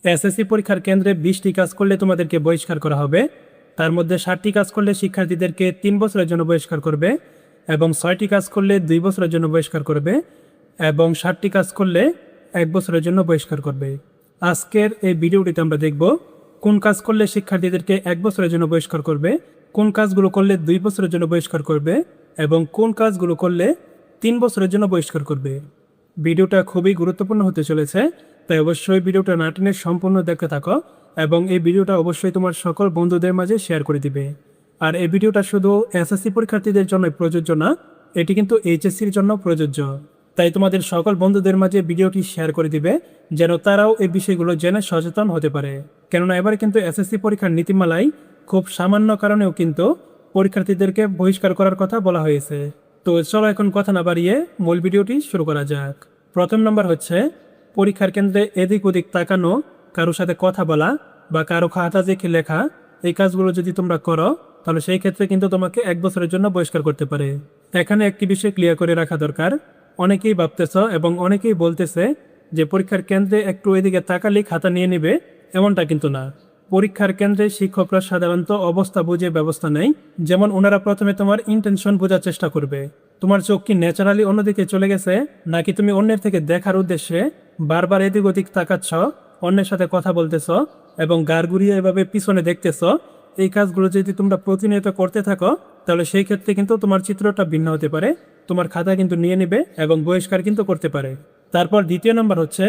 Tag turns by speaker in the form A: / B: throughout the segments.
A: SSC পরীক্ষার কেন্দ্রে 20টি কাজ করলে তোমাদেরকে বহিষ্কার করা হবে। তার মধ্যে 7টি কাজ করলে শিক্ষার্থীদেরকে 3 বছরের জন্য বহিষ্কার করবে এবং 6টি কাজ করলে 2 বছরের জন্য বহিষ্কার করবে এবং 7টি কাজ করলে 1 বছরের জন্য বহিষ্কার করবে। আজকের এই ভিডিওটিতে আমরা দেখব কোন কাজ করলে শিক্ষার্থীদেরকে 1 বছরের জন্য বহিষ্কার করবে, কোন কাজগুলো করলে 2 বছরের জন্য বহিষ্কার করবে এবং কোন কাজগুলো করলে 3 বছরের জন্য বহিষ্কার করবে। ভিডিওটা খুবই গুরুত্বপূর্ণ হতে চলেছে, তাই অবশ্যই ভিডিওটা না টেনে সম্পূর্ণ দেখতে থাকো এবং এই ভিডিওটা অবশ্যই তোমার সকল বন্ধুদের মাঝে শেয়ার করে দিবে। আর এই ভিডিওটা শুধু এসএসসি পরীক্ষার্থীদের জন্য প্রযোজ্য না, এটি কিন্তু এইচএসসির জন্য প্রযোজ্য। তাই তোমাদের সকল বন্ধুদের মাঝে ভিডিওটি শেয়ার করে দিবে যেন তারাও এই বিষয়গুলো জেনে সচেতন হতে পারে। কেননা এবারে কিন্তু এসএসসি পরীক্ষার নীতিমালায় খুব সামান্য কারণেও কিন্তু পরীক্ষার্থীদেরকে বহিষ্কার করার কথা বলা হয়েছে। তো চলো এখন কথা না বাড়িয়ে মূল ভিডিওটি শুরু করা যাক। প্রথম নম্বর হচ্ছে পরীক্ষার কেন্দ্রে এদিক ওদিক তাকানো, কারোর সাথে কথা বলা বা কারো খাতা দেখে লেখা, এই কাজগুলো যদি তোমরা করো তাহলে সেই ক্ষেত্রে কিন্তু তোমাকে 1 বছরের জন্য বহিষ্কার করতে পারে। এখানে একটি বিষয় ক্লিয়ার করে রাখা দরকার। অনেকেই ভাবতেছ এবং অনেকেই বলতেছে যে পরীক্ষার কেন্দ্রে একটু এদিকে তাকালেই খাতা নিয়ে নেবে, এমনটা কিন্তু না। পরীক্ষার কেন্দ্রে শিক্ষকরা সাধারণত অবস্থা বুঝে ব্যবস্থা নেয়। যেমন ওনারা প্রথমে তোমার ইন্টেনশন বোঝার চেষ্টা করবে, তোমার চোখ কি ন্যাচারালি অন্যদিকে চলে গেছে নাকি তুমি অন্যের থেকে দেখার উদ্দেশ্যে বারবার এদিক ওদিক তাকাচ্ছ, অন্যের সাথে কথা বলতেছ এবং গাড় ঘুরিয়ে এভাবে পিছনে দেখতেছ। এই কাজগুলো যদি তোমরা প্রতিনিয়ত করতে থাকো তাহলে সেই ক্ষেত্রে কিন্তু তোমার চিত্রটা ভিন্ন হতে পারে, তোমার খাতা কিন্তু নিয়ে নেবে এবং বহিষ্কার কিন্তু করতে পারে। তারপর দ্বিতীয় নম্বর হচ্ছে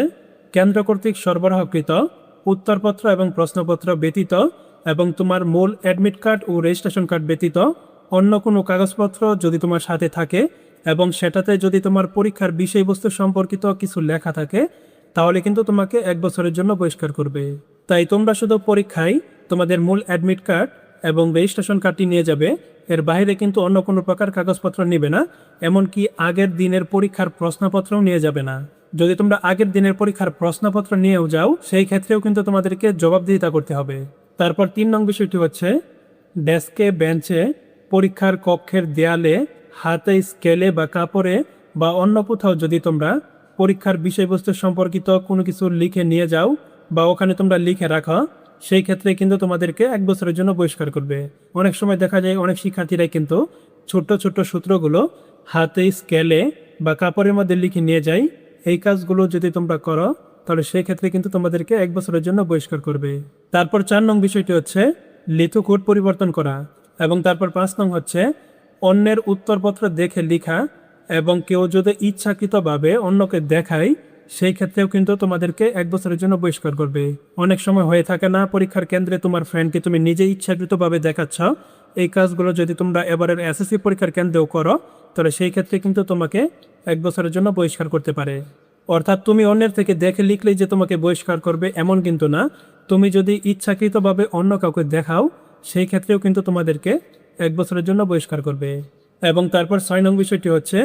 A: কেন্দ্র কর্তৃক সরবরাহকৃত উত্তরপত্র এবং প্রশ্নপত্র ব্যতীত এবং তোমার মূল অ্যাডমিট কার্ড ও রেজিস্ট্রেশন কার্ড ব্যতীত অন্য কোনো কাগজপত্র যদি তোমার সাথে থাকে এবং সেটাতে যদি তোমার পরীক্ষার বিষয়বস্তু সম্পর্কিত কিছু লেখা থাকে তাহলে কিন্তু তোমাকে 1 বছরের জন্য বহিষ্কার করবে। তাই তোমরা শুধু পরীক্ষায় তোমাদের মূল অ্যাডমিট কার্ড এবং রেজিস্ট্রেশন কার্ডটি নিয়ে যাবে, এর বাইরে কিন্তু অন্য কোনো প্রকার কাগজপত্র নেবে না, এমনকি আগের দিনের পরীক্ষার প্রশ্নপত্রও নিয়ে যাবে না। যদি তোমরা আগের দিনের পরীক্ষার প্রশ্নপত্র নিয়েও যাও সেই ক্ষেত্রেও কিন্তু তোমাদেরকে জবাবদিহিতা করতে হবে। তারপর 3 নং বিষয়টি হচ্ছে ডেস্কে, বেঞ্চে, পরীক্ষার কক্ষের দেয়ালে, হাতে, স্কেলে বা কাপড়ে বা অন্য কোথাও যদি তোমরা পরীক্ষার বিষয়বস্তু সম্পর্কিত কোনো কিছু লিখে নিয়ে যাও বা ওখানে তোমরা লিখে রাখো, সেই ক্ষেত্রে কিন্তু তোমাদেরকে 1 বছরের জন্য বহিষ্কার করবে। অনেক সময় দেখা যায় অনেক শিক্ষার্থীরাই কিন্তু ছোট্ট ছোট্ট সূত্রগুলো হাতে, স্কেলে বা কাপড়ের মধ্যে লিখে নিয়ে যায়। এই কাজগুলো যদি তোমরা করো তাহলে সেই ক্ষেত্রে কিন্তু তোমাদেরকে 1 বছরের জন্য বহিষ্কার করবে। তারপর 4 নং বিষয়টি হচ্ছে লিথো কোড পরিবর্তন করা এবং তারপর 5 নং হচ্ছে অন্যের উত্তরপত্র দেখে লেখা এবং কেউ যদি ইচ্ছাকৃতভাবে অন্যকে দেখায় সেই ক্ষেত্রেও কিন্তু তোমাদেরকে 1 বছরের জন্য বহিষ্কার করবে। অনেক সময় হয়ে থাকে না, পরীক্ষার কেন্দ্রে তোমার ফ্রেন্ডকে তুমি নিজে ইচ্ছাকৃতভাবে দেখাচ্ছ। এই কাজগুলো যদি তোমরা এবারের এসএসসি পরীক্ষার কেন্দ্রেও করো তাহলে সেই ক্ষেত্রে কিন্তু তোমাকে 1 বছরের জন্য বহিষ্কার করতে পারে। অর্থাৎ তুমি অন্যের থেকে দেখে লিখলেই যে তোমাকে বহিষ্কার করবে এমন কিন্তু না, তুমি যদি ইচ্ছাকৃতভাবে অন্য কাউকে দেখাও সেই ক্ষেত্রেও কিন্তু তোমাদেরকে 1 বছরের জন্য বহিষ্কার করবে। এবং তারপর 6 নং বিষয়টি হচ্ছে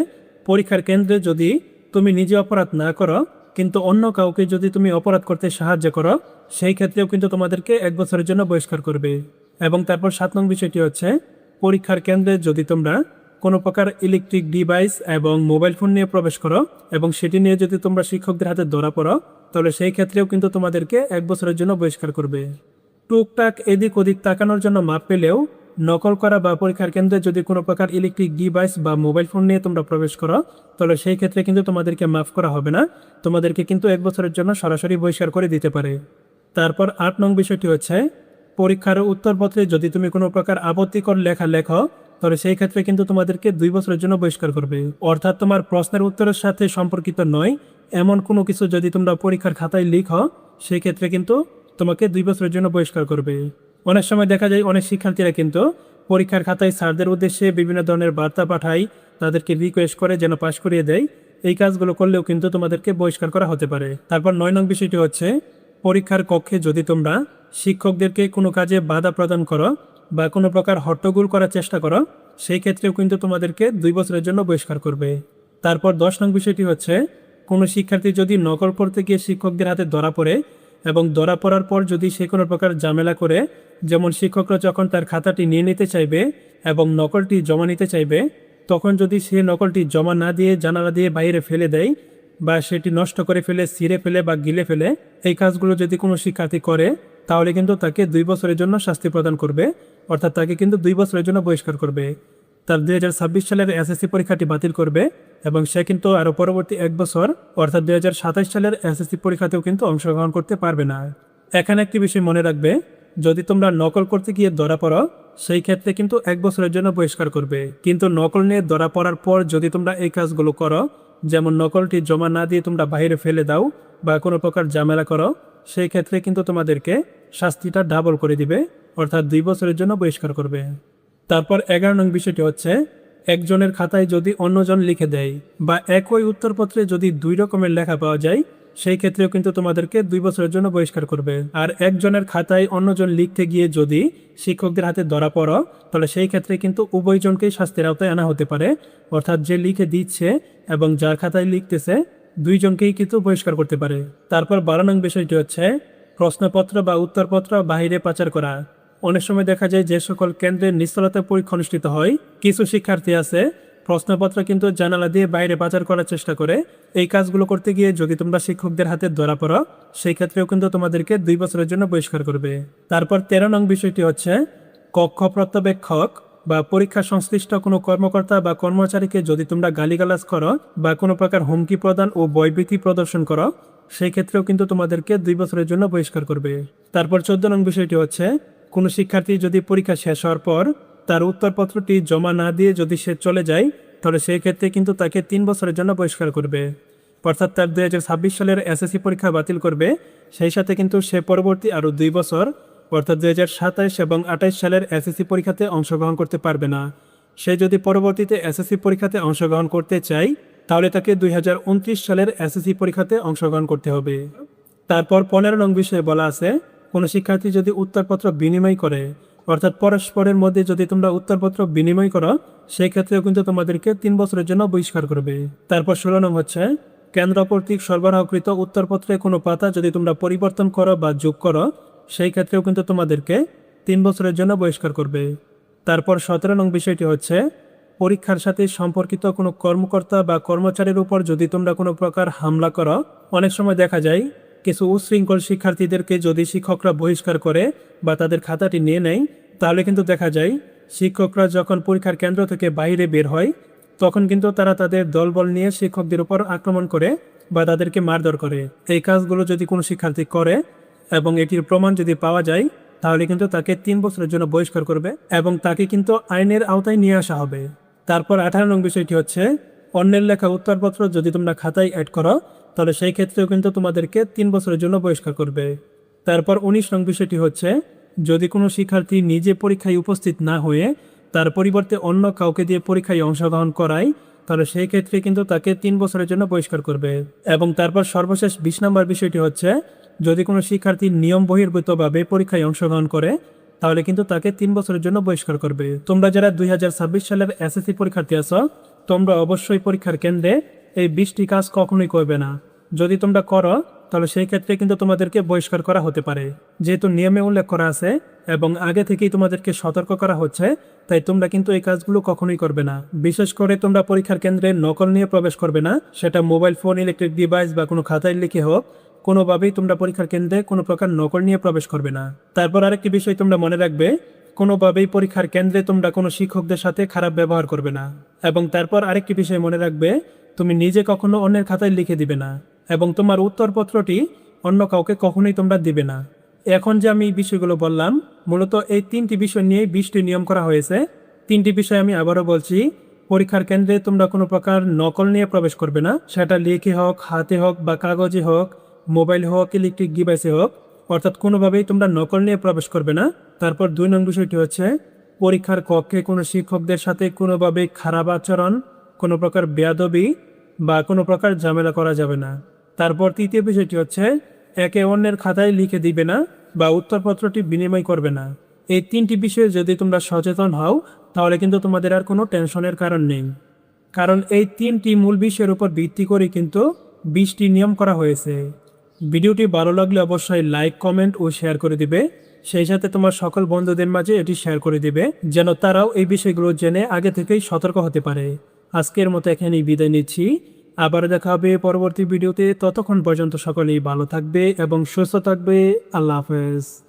A: পরীক্ষার কেন্দ্রে যদি তুমি নিজে অপরাধ না করো কিন্তু অন্য কাউকে যদি তুমি অপরাধ করতে সাহায্য করো সেই ক্ষেত্রেও কিন্তু তোমাদেরকে 1 বছরের জন্য বহিষ্কার করবে। এবং তারপর 7 নং বিষয়টি হচ্ছে পরীক্ষার কেন্দ্রে যদি তোমরা কোনো প্রকার ইলেকট্রিক ডিভাইস এবং মোবাইল ফোন নিয়ে প্রবেশ করো এবং সেটি নিয়ে যদি তোমরা শিক্ষকদের হাতে ধরা পড়ো তাহলে সেই ক্ষেত্রেও কিন্তু তোমাদেরকে 1 বছরের জন্য বহিষ্কার করবে। টুকটাক এদিক ওদিক তাকানোর জন্য মাপ পেলেও নকল করা বা পরীক্ষার কেন্দ্রে যদি কোনো প্রকার ইলেকট্রিক ডিভাইস বা মোবাইল ফোন নিয়ে তোমরা প্রবেশ করো তাহলে সেই ক্ষেত্রে কিন্তু তোমাদেরকে মাফ করা হবে না, তোমাদেরকে কিন্তু 1 বছরের জন্য সরাসরি বহিষ্কার করে দিতে পারে। তারপর 8 নং বিষয়টি হচ্ছে পরীক্ষার উত্তরপত্রে যদি তুমি কোনো প্রকার আপত্তিকর লেখা লেখো তাহলে সেই ক্ষেত্রে কিন্তু তোমাদেরকে 2 বছরের জন্য বহিষ্কার করবে। অর্থাৎ তোমার প্রশ্নের উত্তরের সাথে সম্পর্কিত নয় এমন কোনো কিছু যদি তোমরা পরীক্ষার খাতায় লিখো সেই ক্ষেত্রে কিন্তু তোমাকে 2 বছরের জন্য বহিষ্কার করবে। অনেক সময় দেখা যায় অনেক শিক্ষার্থীরা কিন্তু পরীক্ষার খাতায় স্যারদের উদ্দেশ্যে বিভিন্ন ধরনের বার্তা পাঠায়, তাদেরকে রিকোয়েস্ট করে যেন পাশ করিয়ে দেয়। এই কাজগুলো করলেও কিন্তু তোমাদেরকে বহিষ্কার করা হতে পারে। তারপর 9 নং বিষয়টি হচ্ছে পরীক্ষার কক্ষে যদি তোমরা শিক্ষকদেরকে কোনো কাজে বাধা প্রদান করো বা কোনো প্রকার হট্টগোল করার চেষ্টা করো সেই ক্ষেত্রেও কিন্তু তোমাদেরকে 2 বছরের জন্য বহিষ্কার করবে। তারপর 10 নং বিষয়টি হচ্ছে কোনো শিক্ষার্থী যদি নকল করতে গিয়ে শিক্ষকদের হাতে ধরা পড়ে এবং ধরা পড়ার পর যদি সে কোনো প্রকার ঝামেলা করে, যেমন শিক্ষকরা যখন তার খাতাটি নিয়ে নিতে চাইবে এবং নকলটি জমা নিতে চাইবে তখন যদি সে নকলটি জমা না দিয়ে জানালা দিয়ে বাইরে ফেলে দেয় বা সেটি নষ্ট করে ফেলে, ছিঁড়ে ফেলে বা গিলে ফেলে, এই কাজগুলো যদি কোনো শিক্ষার্থী করে তাহলে কিন্তু তাকে 2 বছরের জন্য শাস্তি প্রদান করবে, অর্থাৎ তাকে কিন্তু 2 বছরের জন্য বহিষ্কার করবে। তার 2026 সালের এসএসসি পরীক্ষাটি বাতিল করবে এবং সে কিন্তু আরও পরবর্তী 1 বছর অর্থাৎ 2027 সালের এসএসসি পরীক্ষাতেও কিন্তু অংশগ্রহণ করতে পারবে না। এখানে একটি বিষয় মনে রাখবে, যদি তোমরা নকল করতে গিয়ে ধরা পড়ো সেই ক্ষেত্রে কিন্তু 1 বছরের জন্য বহিষ্কার করবে, কিন্তু নকল নিয়ে ধরা পড়ার পর যদি তোমরা এই কাজগুলো করো, যেমন নকলটি জমা না দিয়ে তোমরা বাইরে ফেলে দাও বা কোনো প্রকার ঝামেলা করো, সেই ক্ষেত্রে কিন্তু তোমাদেরকে শাস্তিটা ডাবল করে দিবে, অর্থাৎ 2 বছরের জন্য বহিষ্কার করবে। তারপর 11 নং বিষয়টি হচ্ছে, একজনের খাতায় যদি অন্যজন লিখে দেয় বা একই উত্তরপত্রে যদি 2 রকমের লেখা পাওয়া যায়, সেই ক্ষেত্রেও কিন্তু তোমাদেরকে 2 বছরের জন্য বহিষ্কার করবে। আর একজনের খাতায় অন্যজন লিখতে গিয়ে যদি শিক্ষকদের হাতে ধরা পড়ো, তাহলে সেই ক্ষেত্রে কিন্তু উভয়জনকেই শাস্তির আওতায় আনা হতে পারে, অর্থাৎ যে লিখে দিচ্ছে এবং যার খাতায় লিখতেছে দুইজনকেই কিন্তু বহিষ্কার করতে পারে। তারপর 12 নং বিষয়টি হচ্ছে প্রশ্নপত্র বা উত্তরপত্র বাহিরে পাচার করা। অনেক সময় দেখা যায় যে সকল কেন্দ্রে নিশ্চলতা পরীক্ষা অনুষ্ঠিত হয়, কিছু শিক্ষার্থী আছে প্রশ্নপত্র কিন্তু জানালা দিয়ে বাইরে পাচার করার চেষ্টা করে। এই কাজগুলো করতে গিয়ে যদি তোমরা শিক্ষকদের হাতে ধরা পড়ো, সেই ক্ষেত্রেও কিন্তু তোমাদেরকে 2 বছরের জন্য বহিষ্কার করবে। তারপর 13 নং বিষয়টি হচ্ছে কক্ষ পর্যবেক্ষক বা পরীক্ষা সংশ্লিষ্ট কোনো কর্মকর্তা বা কর্মচারীকে যদি তোমরা গালিগালাজ করো বা কোনো প্রকার হুমকি প্রদান ও ভয়ভীতি প্রদর্শন করো, সেই ক্ষেত্রেও কিন্তু তোমাদেরকে 2 বছরের জন্য বহিষ্কার করবে। তারপর 14 নং বিষয়টি হচ্ছে, কোনো শিক্ষার্থী যদি পরীক্ষা শেষ হওয়ার পর তার উত্তরপত্রটি জমা না দিয়ে যদি সে চলে যায়, তাহলে সেই ক্ষেত্রে কিন্তু তাকে 3 বছরের জন্য বহিষ্কার করবে, অর্থাৎ তার 2026 সালের এসএসসি পরীক্ষা বাতিল করবে। সেই সাথে কিন্তু সে পরবর্তী আরও 2 বছর অর্থাৎ 2027 এবং 28 সালের এসএসসি পরীক্ষাতে অংশগ্রহণ করতে পারবে না। সে যদি পরবর্তীতে এসএসসি পরীক্ষাতে অংশগ্রহণ করতে চায়, তাহলে তাকে 2029 সালের এসএসসি পরীক্ষাতে অংশগ্রহণ করতে হবে। তারপর 15 নং বিষয়ে বলা আছে, কোনো শিক্ষার্থী যদি উত্তরপত্র বিনিময় করে, অর্থাৎ পরস্পরের মধ্যে যদি তোমরা উত্তরপত্র বিনিময় করো, সেই ক্ষেত্রেও কিন্তু তোমাদেরকে 3 বছরের জন্য বহিষ্কার করবে। তারপর 16 নং হচ্ছে, কেন্দ্র কর্তৃক সরবরাহকৃত উত্তরপত্রে কোনো পাতা যদি তোমরা পরিবর্তন করো বা যোগ করো, সেই ক্ষেত্রেও কিন্তু তোমাদেরকে 3 বছরের জন্য বহিষ্কার করবে। তারপর 17 নং বিষয়টি হচ্ছে, পরীক্ষার সাথে সম্পর্কিত কোনো কর্মকর্তা বা কর্মচারীর উপর যদি তোমরা কোনো প্রকার হামলা করো, অনেক সময় দেখা যায় কিছু উচ্ছৃঙ্খল শিক্ষার্থীদেরকে যদি শিক্ষকরা বহিষ্কার করে বা তাদের খাতাটি নিয়ে নেয়, তাহলে কিন্তু দেখা যায় শিক্ষকরা যখন পরীক্ষার কেন্দ্র থেকে বাইরে বের হয়, তখন কিন্তু তারা তাদের দলবল নিয়ে শিক্ষকদের উপর আক্রমণ করে বা তাদেরকে মারধর করে। এই কাজগুলো যদি কোনো শিক্ষার্থী করে এবং এটির প্রমাণ যদি পাওয়া যায়, তাহলে কিন্তু তাকে 3 বছরের জন্য বহিষ্কার করবে এবং তাকে কিন্তু আইনের আওতায় নিয়ে আসা হবে। তারপর 18 নং বিষয়টি হচ্ছে, অন্যের লেখা উত্তরপত্র যদি তোমরা খাতায় অ্যাড করো, তাহলে সেই ক্ষেত্রেও কিন্তু তোমাদেরকে 3 বছরের জন্য বহিষ্কার করবে। তারপর 19 নং বিষয়টি হচ্ছে, যদি কোনো শিক্ষার্থী নিজে পরীক্ষায় উপস্থিত না হয়ে তার পরিবর্তে অন্য কাউকে দিয়ে পরীক্ষায় অংশগ্রহণ করায়, তাহলে সেই ক্ষেত্রে কিন্তু তাকে 3 বছরের জন্য বহিষ্কার করবে। এবং তারপর সর্বশেষ 20 নম্বর বিষয়টি হচ্ছে, যদি কোনো শিক্ষার্থী নিয়ম বহির্ভূতভাবে পরীক্ষায় অংশগ্রহণ করে, তাহলে কিন্তু তাকে 3 বছরের জন্য বহিষ্কার করবে। তোমরা যারা 2026 সালের এসএসসি পরীক্ষার্থী আছো, তোমরা অবশ্যই পরীক্ষার কেন্দ্রে এই 20টি কাজ কখনোই করবে না। যদি তোমরা করো, তাহলে সেই ক্ষেত্রে কিন্তু তোমাদেরকে বহিষ্কার করা হতে পারে। যেহেতু নিয়মে উল্লেখ করা আছে এবং আগে থেকেই তোমাদেরকে সতর্ক করা হচ্ছে, তাই তোমরা কিন্তু এই কাজগুলো কখনোই করবে না। বিশেষ করে তোমরা পরীক্ষার কেন্দ্রে নকল নিয়ে প্রবেশ করবে না, সেটা মোবাইল ফোন, ইলেকট্রিক ডিভাইস বা কোনো খাতায় লিখে হোক, কোনোভাবেই তোমরা পরীক্ষার কেন্দ্রে কোনো প্রকার নকল নিয়ে প্রবেশ করবে না। তারপর আরেকটি বিষয় তোমরা মনে রাখবে, কোনোভাবেই পরীক্ষার কেন্দ্রে তোমরা কোনো শিক্ষকদের সাথে খারাপ ব্যবহার করবে না। এবং তারপর আরেকটি বিষয় মনে রাখবে, তুমি নিজে কখনো অন্যের খাতায় লিখে দিবে না এবং তোমার উত্তরপত্রটি অন্য কাউকে কখনোই তোমরা দিবে না। এখন যে আমি এই বিষয়গুলো বললাম, মূলত এই 3টি বিষয় নিয়ে 20টি নিয়ম করা হয়েছে। 3টি বিষয় আমি আবারও বলছি, পরীক্ষার কেন্দ্রে তোমরা কোনো প্রকার নকল নিয়ে প্রবেশ করবে না, সেটা লিখে হোক, হাতে হোক বা কাগজে হোক, মোবাইল হোক, ইলেকট্রিক ডিভাইসে হোক, অর্থাৎ কোনোভাবেই তোমরা নকল নিয়ে প্রবেশ করবে না। তারপর 2 নং বিষয়টি হচ্ছে, পরীক্ষার কক্ষে কোনো শিক্ষকদের সাথে কোনোভাবেই খারাপ আচরণ, কোনো প্রকার বেয়াদবি বা কোনো প্রকার ঝামেলা করা যাবে না। তারপর 3য় বিষয়টি হচ্ছে, একে অন্যের খাতায় লিখে দিবে না বা উত্তরপত্রটি বিনিময় করবে না। এই 3টি বিষয়ে যদি তোমরা সচেতন হও, তাহলে কিন্তু তোমাদের আর কোনো টেনশনের কারণ নেই, কারণ এই 3টি মূল বিষয়ের উপর ভিত্তি করে কিন্তু 20টি নিয়ম করা হয়েছে। ভিডিওটি ভালো লাগলে অবশ্যই লাইক, কমেন্ট ও শেয়ার করে দিবে। সেই সাথে তোমার সকল বন্ধুদের মাঝে এটি শেয়ার করে দিবে, যেন তারাও এই বিষয়গুলো জেনে আগে থেকেই সতর্ক হতে পারে। আজকের মতো এখানেই বিদায় নিচ্ছি। আবার দেখা হবে পরবর্তী ভিডিওতে। ততক্ষণ পর্যন্ত সকলেই ভালো থাকবে এবং সুস্থ থাকবে। আল্লাহ হাফেজ।